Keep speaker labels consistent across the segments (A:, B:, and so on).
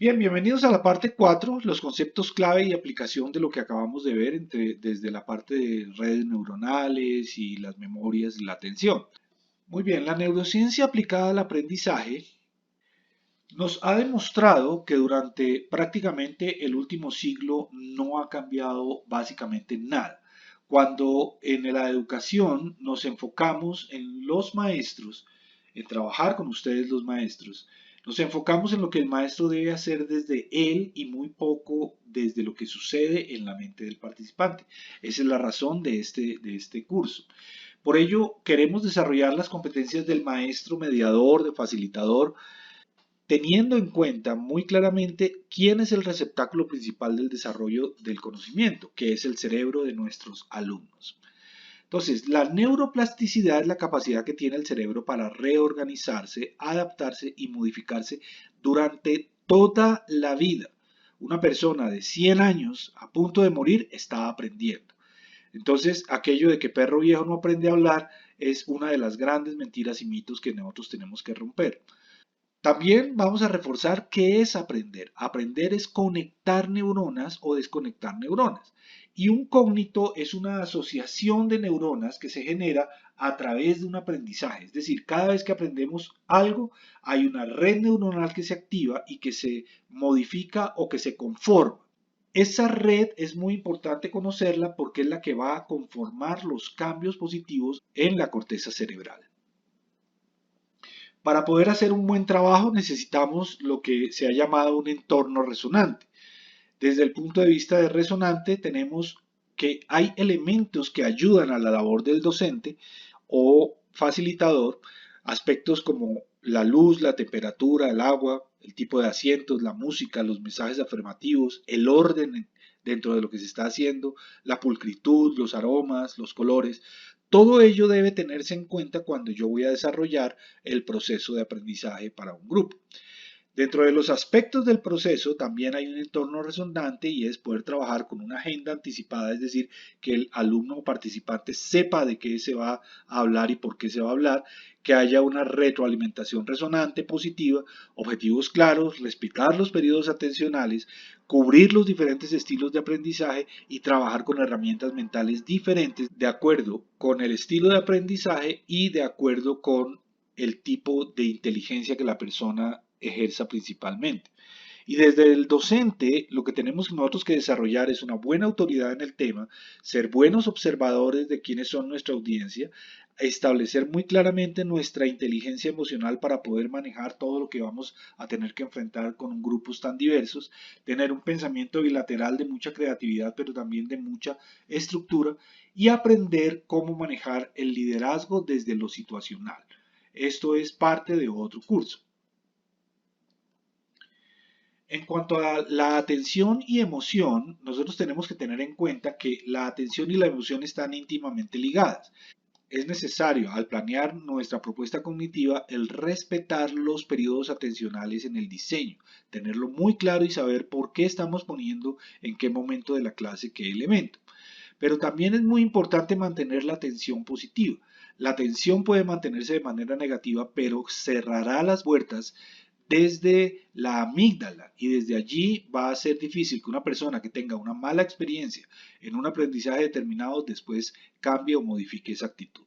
A: Bien, bienvenidos a la parte 4, los conceptos clave y aplicación de lo que acabamos de ver desde la parte de redes neuronales y las memorias y la atención. Muy bien, la neurociencia aplicada al aprendizaje nos ha demostrado que durante prácticamente el último siglo no ha cambiado básicamente nada. Cuando en la educación nos enfocamos en los maestros, en trabajar con ustedes los maestros, nos enfocamos en lo que el maestro debe hacer desde él y muy poco desde lo que sucede en la mente del participante. Esa es la razón de este curso. Por ello, queremos desarrollar las competencias del maestro mediador, de facilitador, teniendo en cuenta muy claramente quién es el receptáculo principal del desarrollo del conocimiento, que es el cerebro de nuestros alumnos. Entonces, la neuroplasticidad es la capacidad que tiene el cerebro para reorganizarse, adaptarse y modificarse durante toda la vida. Una persona de 100 años a punto de morir está aprendiendo. Entonces, aquello de que perro viejo no aprende a hablar es una de las grandes mentiras y mitos que nosotros tenemos que romper. También vamos a reforzar qué es aprender. Aprender es conectar neuronas o desconectar neuronas. Y un cógnito es una asociación de neuronas que se genera a través de un aprendizaje. Es decir, cada vez que aprendemos algo, hay una red neuronal que se activa y que se modifica o que se conforma. Esa red es muy importante conocerla porque es la que va a conformar los cambios positivos en la corteza cerebral. Para poder hacer un buen trabajo necesitamos lo que se ha llamado un entorno resonante. Desde el punto de vista de resonante tenemos que hay elementos que ayudan a la labor del docente o facilitador, aspectos como la luz, la temperatura, el agua, el tipo de asientos, la música, los mensajes afirmativos, el orden dentro de lo que se está haciendo, la pulcritud, los aromas, los colores. Todo ello debe tenerse en cuenta cuando yo voy a desarrollar el proceso de aprendizaje para un grupo. Dentro de los aspectos del proceso también hay un entorno resonante y es poder trabajar con una agenda anticipada, es decir, que el alumno o participante sepa de qué se va a hablar y por qué se va a hablar, que haya una retroalimentación resonante positiva, objetivos claros, respetar los periodos atencionales, cubrir los diferentes estilos de aprendizaje y trabajar con herramientas mentales diferentes de acuerdo con el estilo de aprendizaje y de acuerdo con el tipo de inteligencia que la persona ejerza principalmente. Y desde el docente, lo que tenemos nosotros que desarrollar es una buena autoridad en el tema, ser buenos observadores de quiénes son nuestra audiencia, establecer muy claramente nuestra inteligencia emocional para poder manejar todo lo que vamos a tener que enfrentar con grupos tan diversos, tener un pensamiento bilateral de mucha creatividad, pero también de mucha estructura, y aprender cómo manejar el liderazgo desde lo situacional. Esto es parte de otro curso. En cuanto a la atención y emoción, nosotros tenemos que tener en cuenta que la atención y la emoción están íntimamente ligadas. Es necesario, al planear nuestra propuesta cognitiva, el respetar los periodos atencionales en el diseño, tenerlo muy claro y saber por qué estamos poniendo en qué momento de la clase qué elemento. Pero también es muy importante mantener la atención positiva. La atención puede mantenerse de manera negativa, pero cerrará las puertas desde la amígdala y desde allí va a ser difícil que una persona que tenga una mala experiencia en un aprendizaje determinado después cambie o modifique esa actitud.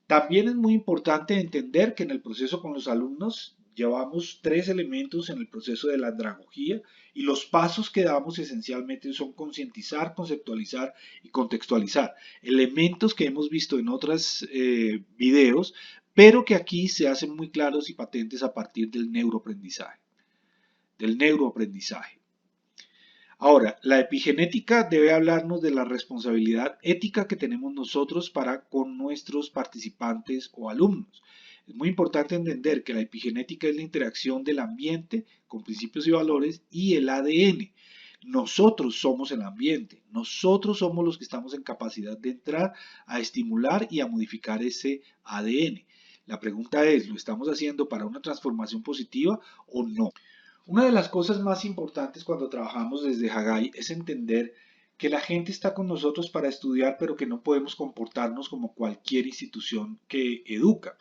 A: También es muy importante entender que en el proceso con los alumnos llevamos tres elementos en el proceso de la andragogía y los pasos que damos esencialmente son concientizar, conceptualizar y contextualizar. Elementos que hemos visto en otros videos, pero que aquí se hacen muy claros y patentes a partir del neuroaprendizaje. Ahora, la epigenética debe hablarnos de la responsabilidad ética que tenemos nosotros para con nuestros participantes o alumnos. Es muy importante entender que la epigenética es la interacción del ambiente con principios y valores y el ADN. Nosotros somos el ambiente, nosotros somos los que estamos en capacidad de entrar a estimular y a modificar ese ADN. La pregunta es, ¿lo estamos haciendo para una transformación positiva o no? Una de las cosas más importantes cuando trabajamos desde Hagai es entender que la gente está con nosotros para estudiar, pero que no podemos comportarnos como cualquier institución que educa.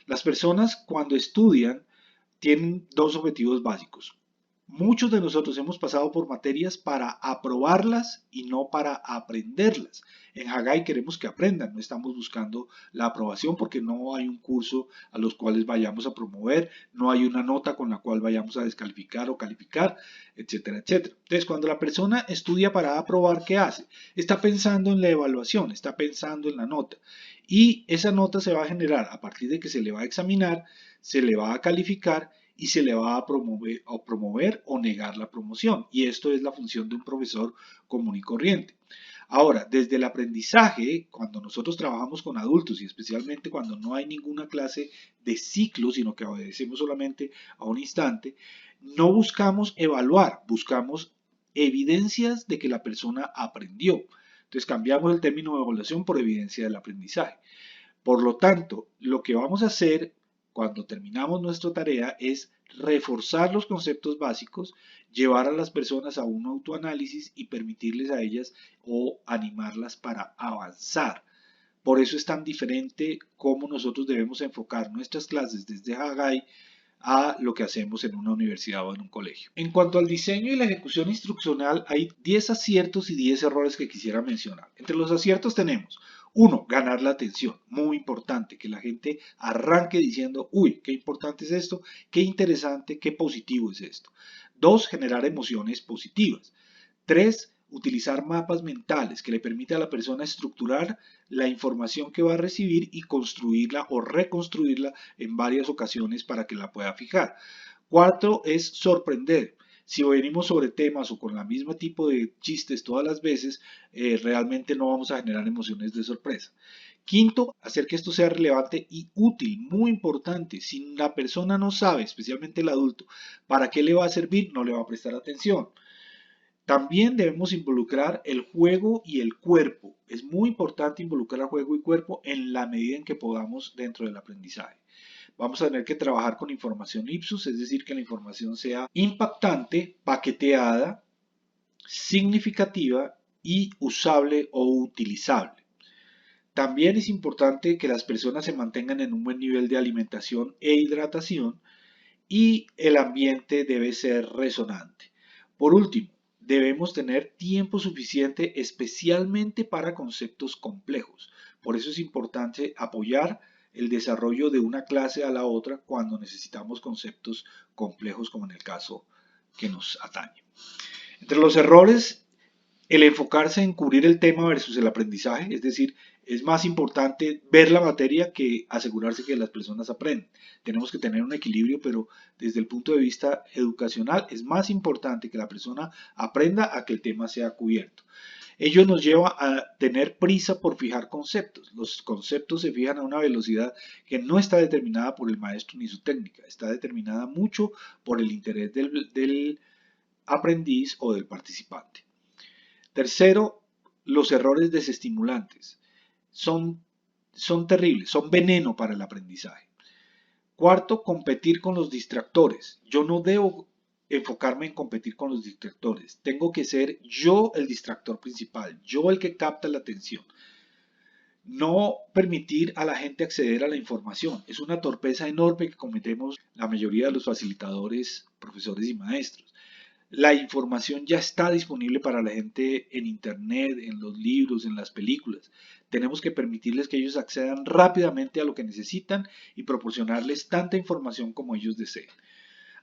A: Las personas cuando estudian tienen dos objetivos básicos. Muchos de nosotros hemos pasado por materias para aprobarlas y no para aprenderlas. En Hagai queremos que aprendan, no estamos buscando la aprobación porque no hay un curso a los cuales vayamos a promover, no hay una nota con la cual vayamos a descalificar o calificar, etcétera, etcétera. Entonces, cuando la persona estudia para aprobar, ¿qué hace? Está pensando en la evaluación, está pensando en la nota. Y esa nota se va a generar a partir de que se le va a examinar, se le va a calificar y se le va a promover o negar la promoción. Y esto es la función de un profesor común y corriente. Ahora, desde el aprendizaje, cuando nosotros trabajamos con adultos y especialmente cuando no hay ninguna clase de ciclo, sino que obedecemos solamente a un instante, no buscamos evaluar, buscamos evidencias de que la persona aprendió. Entonces cambiamos el término de evaluación por evidencia del aprendizaje. Por lo tanto, lo que vamos a hacer cuando terminamos nuestra tarea es reforzar los conceptos básicos, llevar a las personas a un autoanálisis y permitirles a ellas o animarlas para avanzar. Por eso es tan diferente cómo nosotros debemos enfocar nuestras clases desde Hagai a lo que hacemos en una universidad o en un colegio. En cuanto al diseño y la ejecución instruccional, hay 10 aciertos y 10 errores que quisiera mencionar. Entre los aciertos tenemos: 1. Ganar la atención. Muy importante que la gente arranque diciendo, uy, qué importante es esto, qué interesante, qué positivo es esto. 2. Generar emociones positivas. 3. Utilizar mapas mentales que le permite a la persona estructurar la información que va a recibir y construirla o reconstruirla en varias ocasiones para que la pueda fijar. 4. Es sorprender. Si venimos sobre temas o con el mismo tipo de chistes todas las veces, realmente no vamos a generar emociones de sorpresa. 5. Hacer que esto sea relevante y útil, muy importante. Si la persona no sabe, especialmente el adulto, para qué le va a servir, no le va a prestar atención. También debemos involucrar el juego y el cuerpo. Es muy importante involucrar juego y cuerpo en la medida en que podamos dentro del aprendizaje. Vamos a tener que trabajar con información ipsus, es decir, que la información sea impactante, paqueteada, significativa y usable o utilizable. También es importante que las personas se mantengan en un buen nivel de alimentación e hidratación y el ambiente debe ser resonante. Por último, debemos tener tiempo suficiente especialmente para conceptos complejos. Por eso es importante apoyar el desarrollo de una clase a la otra cuando necesitamos conceptos complejos como en el caso que nos atañe. Entre los errores, el enfocarse en cubrir el tema versus el aprendizaje, es decir, es más importante ver la materia que asegurarse que las personas aprenden. Tenemos que tener un equilibrio, pero desde el punto de vista educacional es más importante que la persona aprenda a que el tema sea cubierto. Ello nos lleva a tener prisa por fijar conceptos. Los conceptos se fijan a una velocidad que no está determinada por el maestro ni su técnica, está determinada mucho por el interés del aprendiz o del participante. Tercero, los errores desestimulantes son terribles, son veneno para el aprendizaje. Cuarto, competir con los distractores. Yo no debo enfocarme en competir con los distractores. Tengo que ser yo el distractor principal, yo el que capta la atención. No permitir a la gente acceder a la información. Es una torpeza enorme que cometemos la mayoría de los facilitadores, profesores y maestros. La información ya está disponible para la gente en internet, en los libros, en las películas. Tenemos que permitirles que ellos accedan rápidamente a lo que necesitan y proporcionarles tanta información como ellos deseen.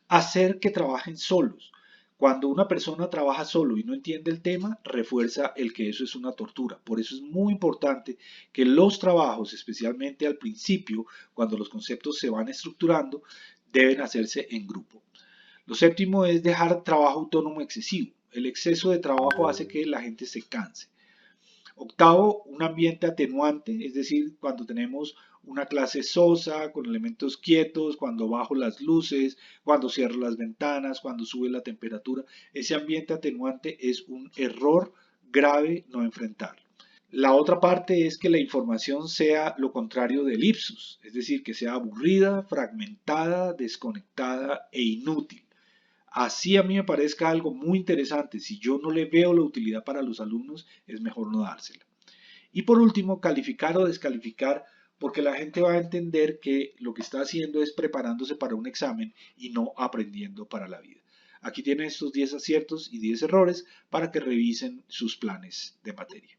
A: Hacer que trabajen solos. Cuando una persona trabaja solo y no entiende el tema, refuerza el que eso es una tortura. Por eso es muy importante que los trabajos, especialmente al principio, cuando los conceptos se van estructurando, deben hacerse en grupo. Lo séptimo es dejar trabajo autónomo excesivo. El exceso de trabajo hace que la gente se canse. Octavo, un ambiente atenuante, es decir, cuando tenemos una clase sosa, con elementos quietos, cuando bajo las luces, cuando cierro las ventanas, cuando sube la temperatura. Ese ambiente atenuante es un error grave no enfrentar. La otra parte es que la información sea lo contrario del ipsus, es decir, que sea aburrida, fragmentada, desconectada e inútil. Así a mí me parezca algo muy interesante, si yo no le veo la utilidad para los alumnos, es mejor no dársela. Y por último, calificar o descalificar, porque la gente va a entender que lo que está haciendo es preparándose para un examen y no aprendiendo para la vida. Aquí tienen estos 10 aciertos y 10 errores para que revisen sus planes de materia.